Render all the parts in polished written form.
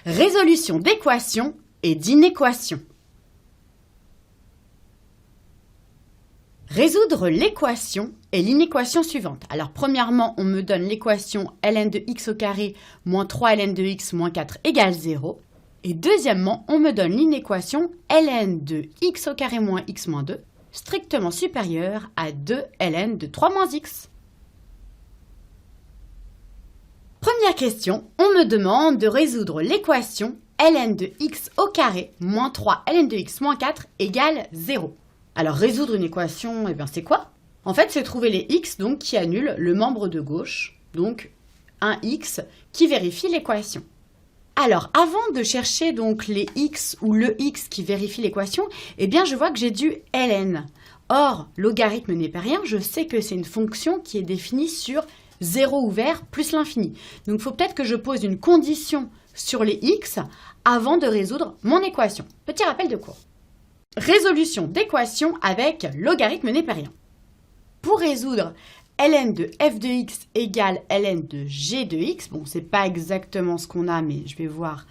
Résolution d'équations et d'inéquations. Résoudre l'équation et l'inéquation suivante. Alors premièrement, on me donne l'équation ln de x au carré moins 3ln de x moins 4 égale 0. Et deuxièmement, on me donne l'inéquation ln de x au carré moins x moins 2 strictement supérieure à 2ln de 3 moins x. Première question, on me demande de résoudre l'équation ln de x au carré moins 3 ln de x moins 4 égale 0. Alors résoudre une équation, c'est quoi? En fait, c'est trouver les x donc, qui annulent le membre de gauche, donc un x qui vérifie l'équation. Alors, avant de chercher donc les x ou le x qui vérifie l'équation, je vois que j'ai du ln. Or, logarithme népérien, je sais que c'est une fonction qui est définie sur 0 ouvert plus l'infini. Donc, il faut peut-être que je pose une condition sur les x avant de résoudre mon équation. Petit rappel de cours. Résolution d'équation avec logarithme népérien. Pour résoudre ln de f de x égale ln de g de x, bon, c'est pas exactement ce qu'on a, mais je vais voir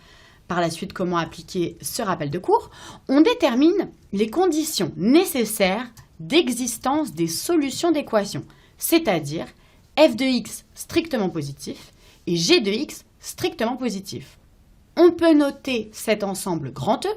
par la suite comment appliquer ce rappel de cours, on détermine les conditions nécessaires d'existence des solutions d'équation, c'est-à-dire f de x strictement positif et g de x strictement positif. On peut noter cet ensemble grand E,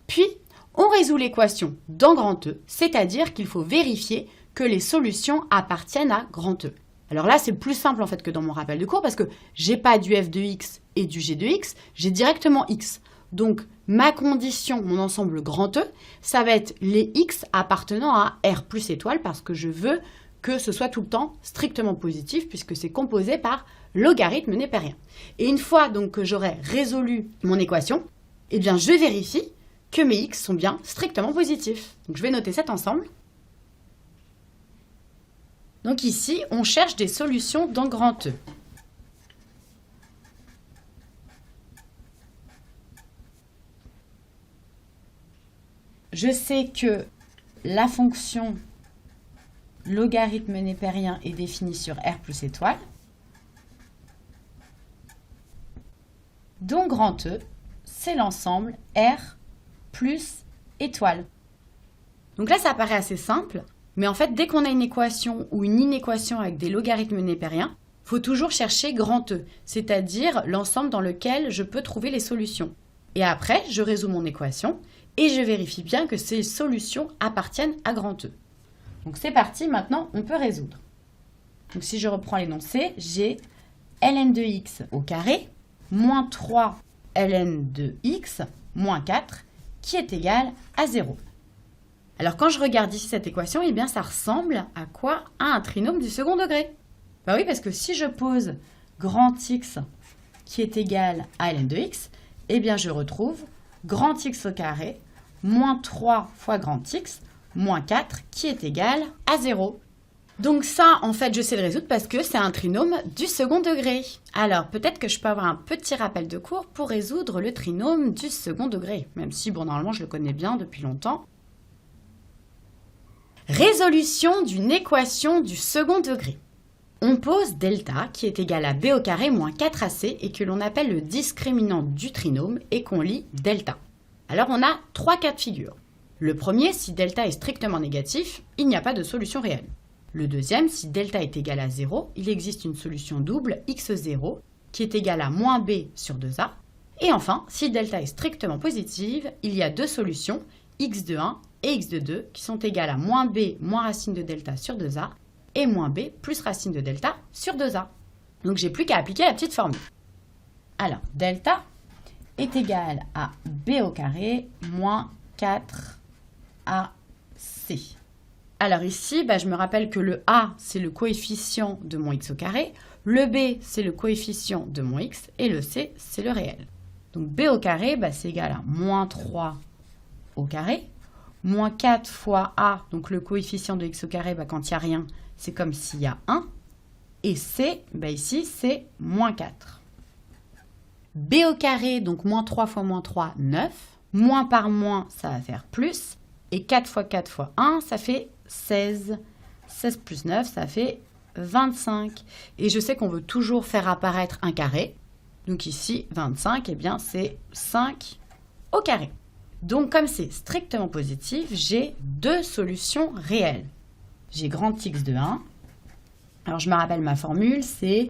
puis on résout l'équation dans grand E, c'est-à-dire qu'il faut vérifier que les solutions appartiennent à grand E. Alors là, c'est plus simple en fait que dans mon rappel de cours parce que j'ai pas du f de x et du g de x, j'ai directement x. Donc ma condition, mon ensemble grand E, ça va être les x appartenant à R plus étoile parce que je veux que ce soit tout le temps strictement positif puisque c'est composé par logarithme népérien. Et une fois donc que j'aurai résolu mon équation, je vérifie que mes x sont bien strictement positifs. Donc je vais noter cet ensemble. Donc ici, on cherche des solutions dans grand E. Je sais que la fonction logarithme népérien est définie sur R plus étoile. Donc grand E, c'est l'ensemble R plus étoile. Donc là, ça paraît assez simple. Mais en fait, dès qu'on a une équation ou une inéquation avec des logarithmes népériens, il faut toujours chercher grand E, c'est-à-dire l'ensemble dans lequel je peux trouver les solutions. Et après, je résous mon équation et je vérifie bien que ces solutions appartiennent à grand E. Donc c'est parti, maintenant on peut résoudre. Donc si je reprends l'énoncé, j'ai ln de x au carré moins 3 ln de x moins 4 qui est égal à 0. Alors quand je regarde ici cette équation, ça ressemble à quoi? À un trinôme du second degré. Bah oui, parce que si je pose grand X qui est égal à ln de x, je retrouve grand X au carré moins 3 fois grand X moins 4 qui est égal à 0. Donc ça, en fait, je sais le résoudre parce que c'est un trinôme du second degré. Alors peut-être que je peux avoir un petit rappel de cours pour résoudre le trinôme du second degré, même si, normalement, je le connais bien depuis longtemps. Résolution d'une équation du second degré. On pose delta qui est égal à b au carré moins 4ac et que l'on appelle le discriminant du trinôme et qu'on lit delta. Alors on a 3 cas de figure. Le premier, si delta est strictement négatif, il n'y a pas de solution réelle. Le deuxième, si delta est égal à 0, il existe une solution double x0 qui est égale à moins b sur 2a. Et enfin, si delta est strictement positive, il y a deux solutions, x de 1 et x de 2 qui sont égales à moins b moins racine de delta sur 2a et moins b plus racine de delta sur 2a. Donc j'ai plus qu'à appliquer la petite formule. Alors, delta est égal à b au carré moins 4ac. Alors ici, je me rappelle que le a, c'est le coefficient de mon x au carré, le b, c'est le coefficient de mon x, et le c, c'est le réel. Donc b au carré, c'est égal à moins 3 au carré, moins 4 fois a, donc le coefficient de x au carré, quand il n'y a rien, c'est comme s'il y a 1. Et c, ici, c'est moins 4. B au carré, donc moins 3 fois moins 3, 9. Moins par moins, ça va faire plus. Et 4 fois 4 fois 1, ça fait 16. 16 plus 9, ça fait 25. Et je sais qu'on veut toujours faire apparaître un carré. Donc ici, 25, eh bien c'est 5 au carré. Donc comme c'est strictement positif, j'ai deux solutions réelles. J'ai grand X de 1. Alors je me rappelle ma formule, c'est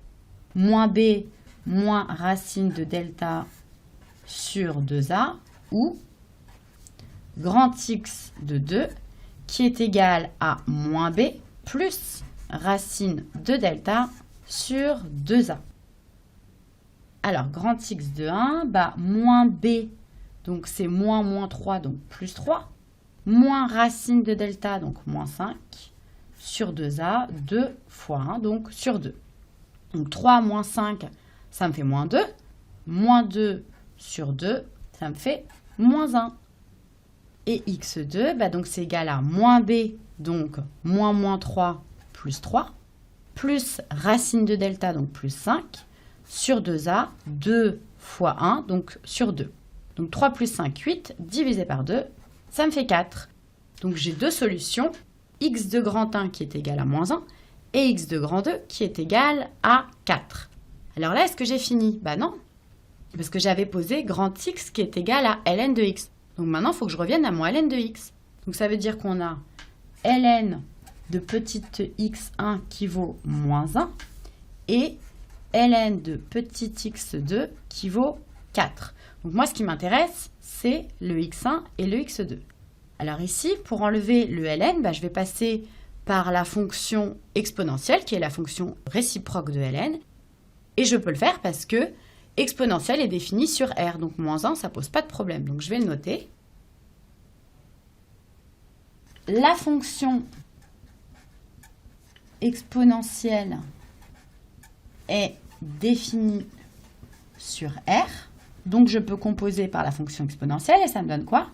moins b moins racine de delta sur 2a ou grand X de 2 qui est égal à moins b plus racine de delta sur 2a. Alors, grand X de 1, moins b, donc c'est moins 3, donc plus 3, moins racine de delta, donc moins 5, sur 2a, 2 fois 1, donc sur 2. Donc 3 moins 5, ça me fait moins 2, moins 2 sur 2, ça me fait moins 1. Et x2, donc c'est égal à moins b, donc moins 3 plus 3, plus racine de delta, donc plus 5, sur 2a, 2 fois 1, donc sur 2. Donc 3 plus 5, 8, divisé par 2, ça me fait 4. Donc j'ai deux solutions, x de grand 1 qui est égal à moins 1, et x de grand 2 qui est égal à 4. Alors là, est-ce que j'ai fini? Non, parce que j'avais posé grand x qui est égal à ln de x. Donc maintenant, il faut que je revienne à mon ln de x. Donc ça veut dire qu'on a ln de petite x1 qui vaut moins 1 et ln de petit x2 qui vaut 4. Donc moi, ce qui m'intéresse, c'est le x1 et le x2. Alors ici, pour enlever le ln, je vais passer par la fonction exponentielle, qui est la fonction réciproque de ln. Et je peux le faire parce que exponentielle est définie sur r. Donc moins 1, ça ne pose pas de problème. Donc je vais le noter. La fonction exponentielle est définie sur r. Donc je peux composer par la fonction exponentielle et ça me donne quoi?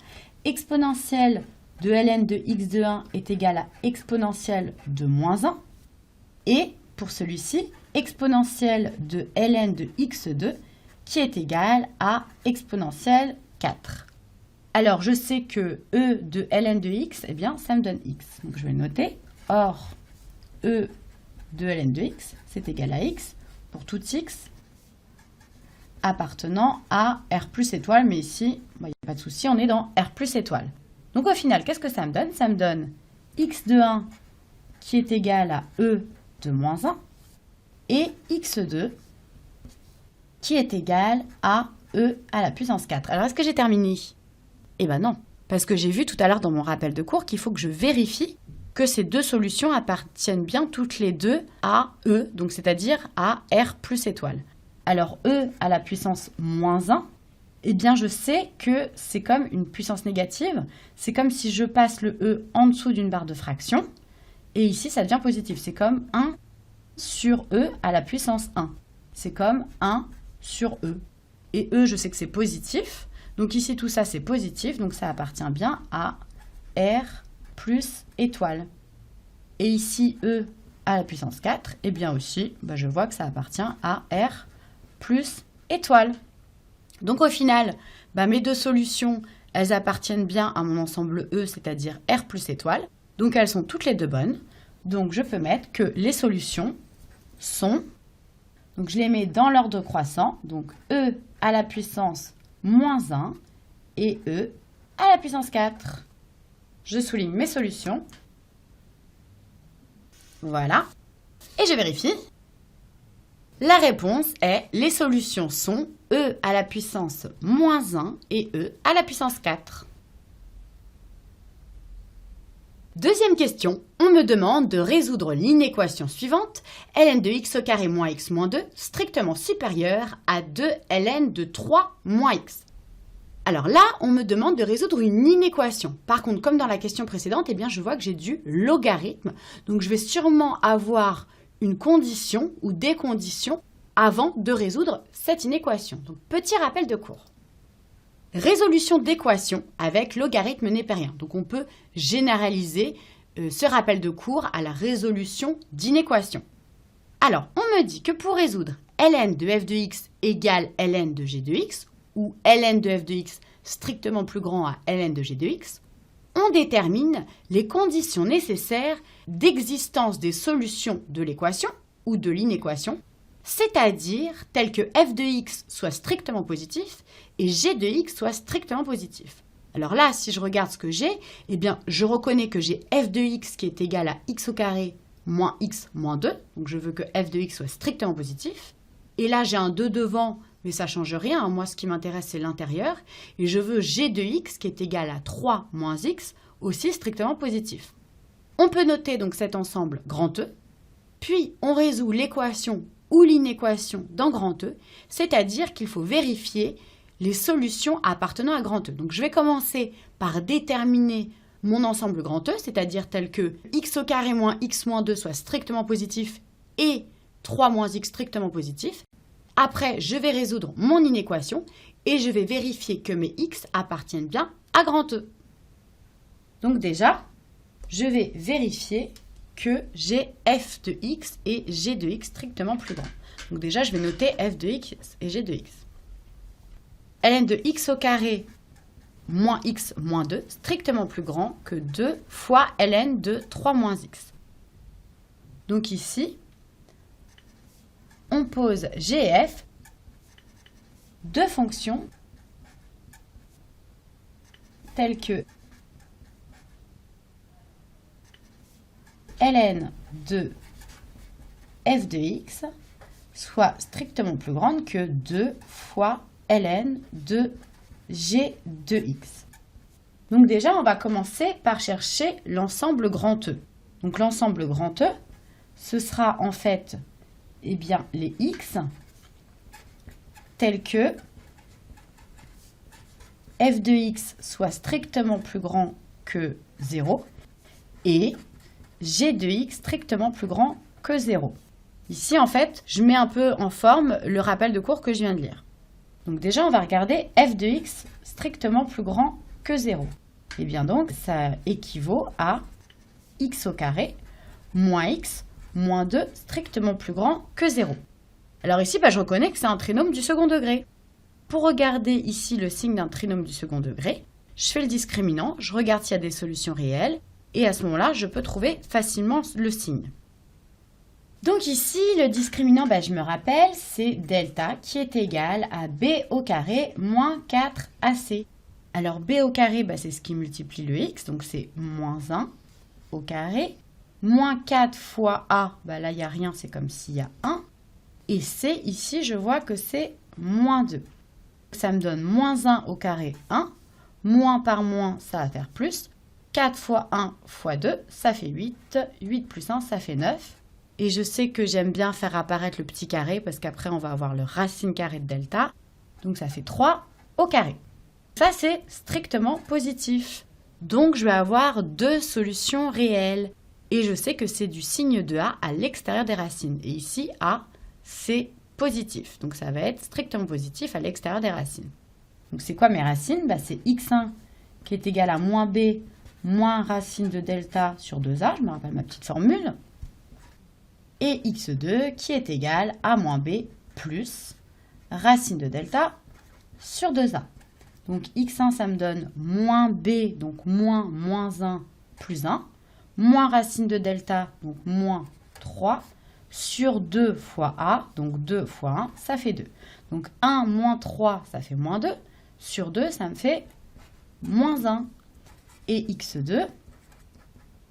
Exponentielle de ln de x de 1 est égale à exponentielle de moins 1. Et pour celui-ci, exponentielle de ln de x2 qui est égale à exponentielle 4. Alors, je sais que e de ln de x, ça me donne x. Donc, je vais le noter. Or, e de ln de x, c'est égal à x pour tout x appartenant à r plus étoile. Mais ici, il n'y a pas de souci, on est dans r plus étoile. Donc, au final, qu'est-ce que ça me donne? Ça me donne x de 1 qui est égal à e de moins 1 et x2 qui est égal à e à la puissance 4. Alors, est-ce que j'ai terminé? Non, parce que j'ai vu tout à l'heure dans mon rappel de cours qu'il faut que je vérifie que ces deux solutions appartiennent bien toutes les deux à e, donc c'est-à-dire à r plus étoile. Alors, e à la puissance moins 1, je sais que c'est comme une puissance négative. C'est comme si je passe le e en dessous d'une barre de fraction. Et ici, ça devient positif. C'est comme 1 sur e à la puissance 1. C'est comme 1 sur e. Et e, je sais que c'est positif. Donc ici, tout ça, c'est positif. Donc ça appartient bien à r plus étoile. Et ici, e à la puissance 4, aussi, je vois que ça appartient à r plus étoile. Donc au final, mes deux solutions, elles appartiennent bien à mon ensemble E, c'est-à-dire R plus étoile. Donc elles sont toutes les deux bonnes. Donc je peux mettre que les solutions sont, donc je les mets dans l'ordre croissant, donc E à la puissance moins 1 et E à la puissance 4. Je souligne mes solutions. Voilà. Et je vérifie. La réponse est, les solutions sont E à la puissance moins 1 et E à la puissance 4. Deuxième question, on me demande de résoudre l'inéquation suivante, ln de x au carré moins x moins 2, strictement supérieur à 2 ln de 3 moins x. Alors là, on me demande de résoudre une inéquation. Par contre, comme dans la question précédente, je vois que j'ai du logarithme. Donc je vais sûrement avoir une condition ou des conditions avant de résoudre cette inéquation. Donc, petit rappel de cours. Résolution d'équation avec logarithme népérien. Donc, on peut généraliser ce rappel de cours à la résolution d'inéquation. Alors, on me dit que pour résoudre ln de f de x égale ln de g de x, ou ln de f de x strictement plus grand à ln de g de x, on détermine les conditions nécessaires d'existence des solutions de l'équation ou de l'inéquation c'est-à-dire tel que f de x soit strictement positif et g de x soit strictement positif. Alors là, si je regarde ce que j'ai, eh bien, je reconnais que j'ai f de x qui est égal à x au carré moins x moins 2. Donc, je veux que f de x soit strictement positif. Et là, j'ai un 2 devant, mais ça ne change rien. Moi, ce qui m'intéresse, c'est l'intérieur. Et je veux g de x qui est égal à 3 moins x, aussi strictement positif. On peut noter donc cet ensemble grand E. Puis, on résout l'équation ou l'inéquation dans grand E, c'est-à-dire qu'il faut vérifier les solutions appartenant à grand E. Donc, je vais commencer par déterminer mon ensemble grand E, c'est-à-dire tel que x au carré moins x moins 2 soit strictement positif et 3 moins x strictement positif. Après, je vais résoudre mon inéquation et je vais vérifier que mes x appartiennent bien à grand E. Donc déjà, je vais vérifier que j'ai f de x et g de x strictement plus grand. Donc déjà, je vais noter f de x et g de x. ln de x au carré moins x moins 2, strictement plus grand que 2 fois ln de 3 moins x. Donc ici, on pose g et f, deux fonctions telles que ln de f de x soit strictement plus grande que 2 fois ln de g de x. Donc déjà, on va commencer par chercher l'ensemble grand E. Donc l'ensemble grand E, ce sera en fait eh bien, les x tels que f de x soit strictement plus grand que 0 et g de x strictement plus grand que 0. Ici, en fait, je mets un peu en forme le rappel de cours que je viens de lire. Donc déjà, on va regarder f de x strictement plus grand que 0. Et bien donc, ça équivaut à x au carré moins x moins 2 strictement plus grand que 0. Alors ici, je reconnais que c'est un trinôme du second degré. Pour regarder ici le signe d'un trinôme du second degré, je fais le discriminant, je regarde s'il y a des solutions réelles, et à ce moment-là, je peux trouver facilement le signe. Donc ici, le discriminant, je me rappelle, c'est delta qui est égal à b au carré moins 4ac. Alors b au carré, c'est ce qui multiplie le x, donc c'est moins 1 au carré. Moins 4 fois a, là il n'y a rien, c'est comme s'il y a 1. Et c, ici, je vois que c'est moins 2. Ça me donne moins 1 au carré 1. Moins par moins, ça va faire plus. 4 fois 1 fois 2, ça fait 8. 8 plus 1, ça fait 9. Et je sais que j'aime bien faire apparaître le petit carré parce qu'après, on va avoir le racine carrée de delta. Donc, ça fait 3 au carré. Ça, c'est strictement positif. Donc, je vais avoir deux solutions réelles. Et je sais que c'est du signe de A à l'extérieur des racines. Et ici, A, c'est positif. Donc, ça va être strictement positif à l'extérieur des racines. Donc, c'est quoi mes racines? C'est x1 qui est égal à moins b moins racine de delta sur 2a. Je me rappelle ma petite formule. Et x2 qui est égal à moins b plus racine de delta sur 2a. Donc, x1, ça me donne moins b, donc moins 1 plus 1. Moins racine de delta, donc moins 3, sur 2 fois a, donc 2 fois 1, ça fait 2. Donc 1 moins 3, ça fait moins 2. Sur 2, ça me fait moins 1. Et x2,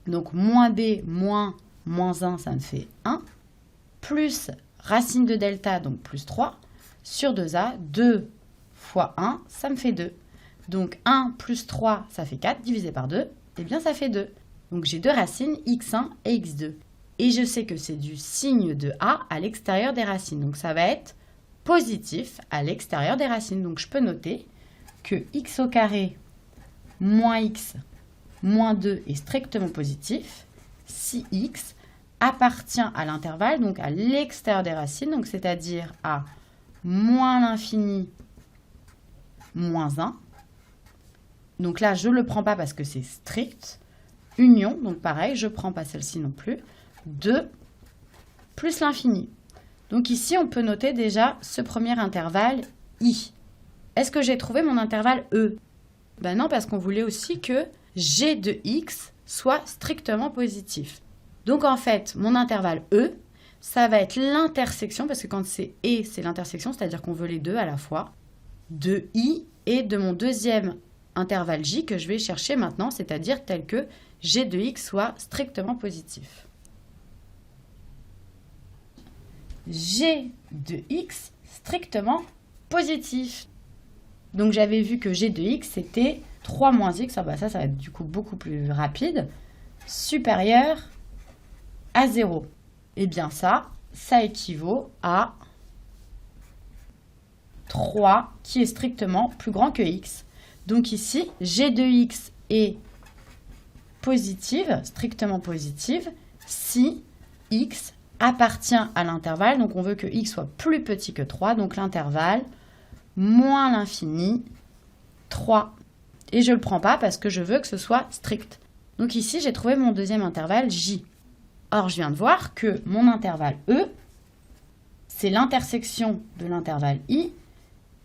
donc moins b moins 1, ça me fait 1. Plus racine de delta, donc plus 3. Sur 2a, 2 fois 1, ça me fait 2. Donc 1 plus 3, ça fait 4, divisé par 2, et bien ça fait 2. Donc j'ai deux racines, x1 et x2. Et je sais que c'est du signe de A à l'extérieur des racines. Donc ça va être positif à l'extérieur des racines. Donc je peux noter que x au carré moins x moins 2 est strictement positif si x appartient à l'intervalle, donc à l'extérieur des racines, donc c'est-à-dire à moins l'infini moins 1. Donc là, je ne le prends pas parce que c'est strict. Union, donc pareil, je ne prends pas celle-ci non plus, 2 plus l'infini. Donc ici, on peut noter déjà ce premier intervalle I. Est-ce que j'ai trouvé mon intervalle E? Non, parce qu'on voulait aussi que G de X soit strictement positif. Donc en fait, mon intervalle E, ça va être l'intersection, parce que quand c'est et, c'est l'intersection, c'est-à-dire qu'on veut les deux à la fois, de i et de mon deuxième intervalle j que je vais chercher maintenant, c'est-à-dire tel que g de x soit strictement positif. G de x strictement positif. Donc j'avais vu que g de x c'était 3 moins x, ah bah ça va être du coup beaucoup plus rapide, supérieur à 0. Et bien ça équivaut à 3 qui est strictement plus grand que x. Donc ici, g de x est positive, strictement positive, si x appartient à l'intervalle. Donc on veut que x soit plus petit que 3, donc l'intervalle moins l'infini, 3. Et je ne le prends pas parce que je veux que ce soit strict. Donc ici, j'ai trouvé mon deuxième intervalle j. Or, je viens de voir que mon intervalle e, c'est l'intersection de l'intervalle i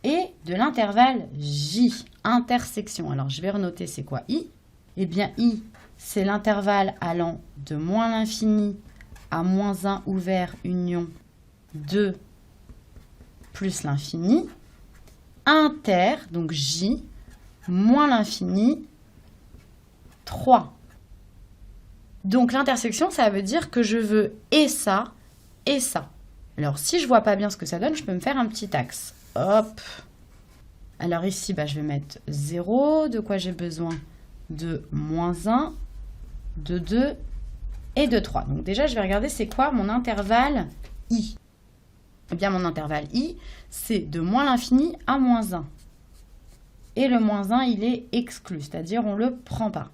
et de l'intervalle j. Intersection. Alors, je vais renoter c'est quoi i. Eh bien, i, c'est l'intervalle allant de moins l'infini à moins 1 ouvert union 2 plus l'infini. Inter, donc j, moins l'infini, 3. Donc l'intersection, ça veut dire que je veux et ça, et ça. Alors si je vois pas bien ce que ça donne, je peux me faire un petit axe. Hop. Alors ici, je vais mettre 0. De quoi j'ai besoin? De moins 1, de 2 et de 3. Donc déjà, je vais regarder c'est quoi mon intervalle i. Eh bien, mon intervalle i, c'est de moins l'infini à moins 1. Et le moins 1, il est exclu, c'est-à-dire on ne le prend pas.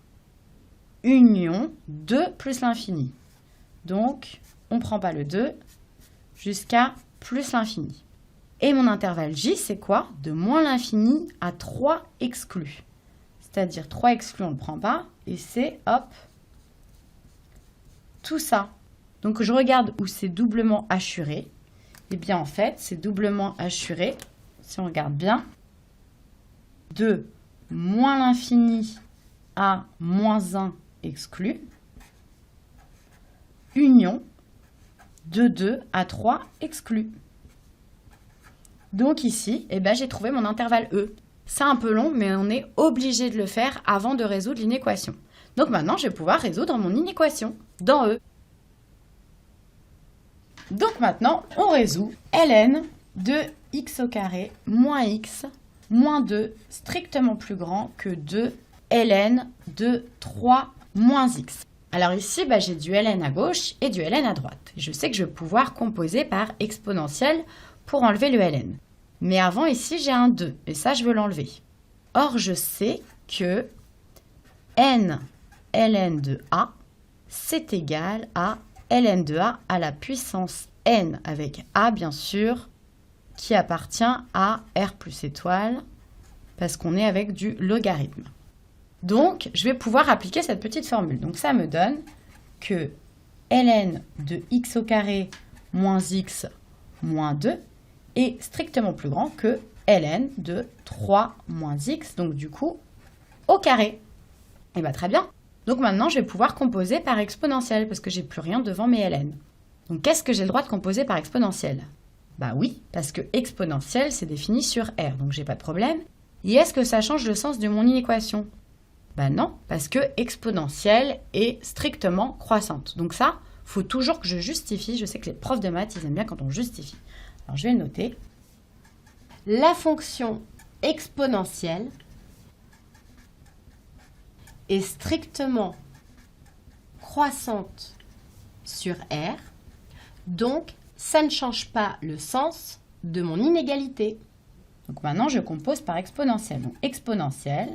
Union 2 plus l'infini. Donc, on ne prend pas le 2 jusqu'à plus l'infini. Et mon intervalle j, c'est quoi? De moins l'infini à 3 exclus. C'est-à-dire 3 exclus, on ne le prend pas. Et c'est, hop, tout ça. Donc, je regarde où c'est doublement assuré. Eh bien, en fait, c'est doublement assuré, si on regarde bien, de moins l'infini à moins 1 exclu, union de 2 à 3 exclu. Donc ici, j'ai trouvé mon intervalle E. C'est un peu long, mais on est obligé de le faire avant de résoudre l'inéquation. Donc maintenant, je vais pouvoir résoudre mon inéquation dans E. Donc maintenant, on résout ln de x au carré moins x moins 2 strictement plus grand que 2 ln de 3 moins x. Alors ici, j'ai du ln à gauche et du ln à droite. Je sais que je vais pouvoir composer par exponentielle pour enlever le ln. Mais avant, ici, j'ai un 2 et ça, je veux l'enlever. Or, je sais que n ln de a, c'est égal à ln de a à la puissance n avec a, bien sûr, qui appartient à r plus étoile, parce qu'on est avec du logarithme. Donc, je vais pouvoir appliquer cette petite formule. Donc, ça me donne que ln de x au carré moins x moins 2 est strictement plus grand que ln de 3 moins x, donc du coup, au carré. Et bien, très bien. Donc maintenant, je vais pouvoir composer par exponentielle, parce que j'ai plus rien devant mes ln. Donc, qu'est-ce que j'ai le droit de composer par exponentielle? Oui, parce que exponentielle, c'est défini sur r, donc j'ai pas de problème. Et est-ce que ça change le sens de mon inéquation? Non, parce que exponentielle est strictement croissante. Donc ça, il faut toujours que je justifie. Je sais que les profs de maths, ils aiment bien quand on justifie. Alors, je vais le noter. La fonction exponentielle est strictement croissante sur R. Donc, ça ne change pas le sens de mon inégalité. Donc maintenant, je compose par exponentielle. Donc, exponentielle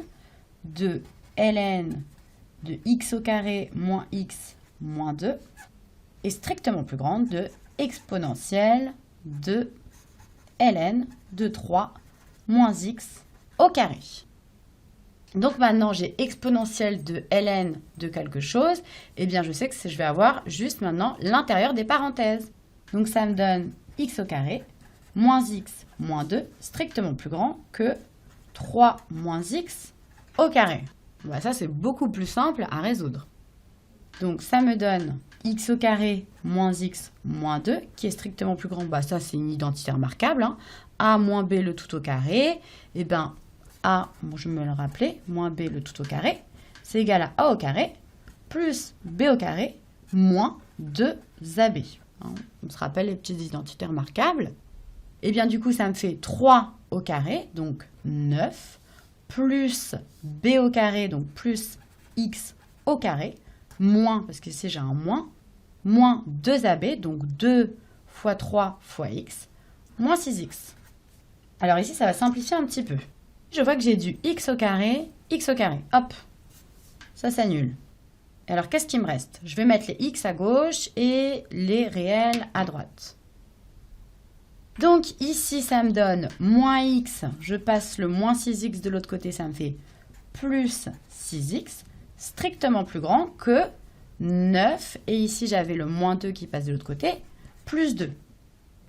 de ln de x au carré moins x moins 2 est strictement plus grande de exponentielle de ln de 3 moins x au carré. Donc maintenant, j'ai exponentielle de ln de quelque chose. Eh bien, je sais que je vais avoir juste maintenant l'intérieur des parenthèses. Donc, ça me donne x au carré moins x moins 2, strictement plus grand que 3 moins x au carré. Ça, c'est beaucoup plus simple à résoudre. Donc, ça me donne x au carré moins x moins 2, qui est strictement plus grand. Bah, ça, c'est une identité remarquable. Hein. A moins b le tout au carré. Et bien, a, bon, je vais me le rappeler, moins b le tout au carré, c'est égal à a au carré plus b au carré moins 2ab. Hein. On se rappelle les petites identités remarquables. Et bien, du coup, ça me fait 3 au carré, donc 9, plus b au carré, donc plus x au carré, moins, parce que ici j'ai un moins 2ab, donc 2 fois 3 fois x, moins 6x. Alors ici, ça va simplifier un petit peu. Je vois que j'ai du x au carré, hop, ça s'annule. Alors qu'est-ce qui me reste? Je vais mettre les x à gauche et les réels à droite. Donc ici, ça me donne moins x, je passe le moins 6x de l'autre côté, ça me fait plus 6x, strictement plus grand que 9. Et ici, j'avais le moins 2 qui passe de l'autre côté, plus 2.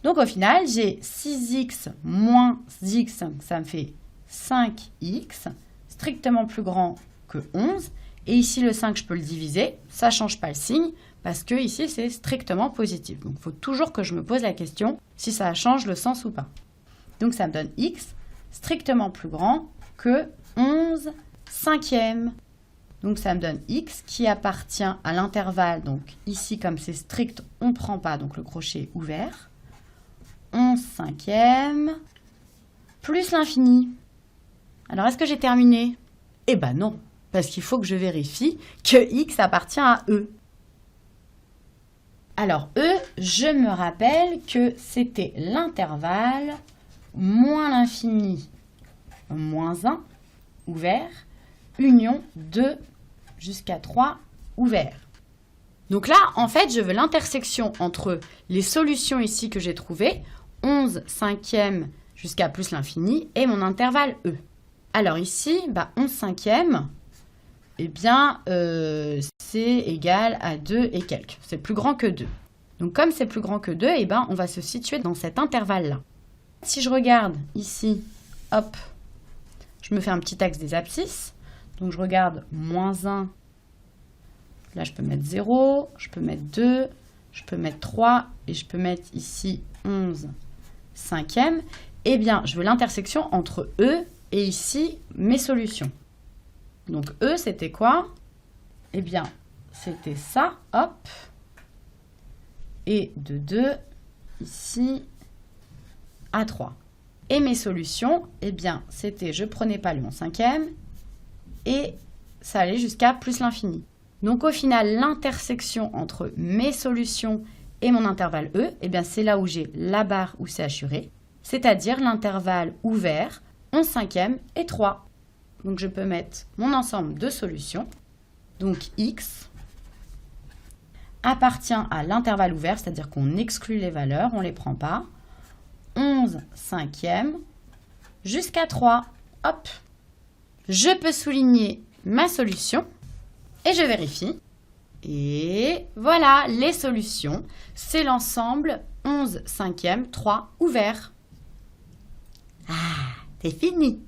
Donc au final, j'ai 6x moins x, ça me fait 5x, strictement plus grand que 11. Et ici, le 5, je peux le diviser, ça ne change pas le signe, parce que ici, c'est strictement positif. Donc, il faut toujours que je me pose la question si ça change le sens ou pas. Donc, ça me donne x strictement plus grand que 11 cinquièmes. Donc, ça me donne x qui appartient à l'intervalle. Donc, ici, comme c'est strict, on ne prend pas, donc le crochet est ouvert. 11 cinquièmes plus l'infini. Alors, est-ce que j'ai terminé? Eh ben non, parce qu'il faut que je vérifie que x appartient à e. Alors, E, je me rappelle que c'était l'intervalle moins l'infini moins 1 ouvert, union 2 jusqu'à 3 ouvert. Donc là, en fait, je veux l'intersection entre les solutions ici que j'ai trouvées, 11 cinquièmes jusqu'à plus l'infini, et mon intervalle E. Alors ici, 11 cinquièmes, eh bien, c'est égal à 2 et quelques. C'est plus grand que 2. Donc, comme c'est plus grand que 2, eh ben, on va se situer dans cet intervalle-là. Si je regarde ici, hop, je me fais un petit axe des abscisses. Donc, je regarde moins 1. Là, je peux mettre 0, je peux mettre 2, je peux mettre 3, et je peux mettre ici 11 cinquièmes. Eh bien, je veux l'intersection entre E et ici, mes solutions. Donc, E, c'était quoi? Eh bien, c'était ça, hop. Et de 2, ici, à 3. Et mes solutions, eh bien, c'était, je prenais pas le 11 cinquième, et ça allait jusqu'à plus l'infini. Donc, au final, l'intersection entre mes solutions et mon intervalle E, eh bien, c'est là où j'ai la barre où c'est assuré, c'est-à-dire l'intervalle ouvert, 11 cinquième et 3. Donc, je peux mettre mon ensemble de solutions. Donc, x appartient à l'intervalle ouvert, c'est-à-dire qu'on exclut les valeurs, on ne les prend pas. 11 cinquièmes jusqu'à 3. Hop. Je peux souligner ma solution et je vérifie. Et voilà, les solutions, c'est l'ensemble 11 cinquièmes, 3 ouvert. Ah, c'est fini.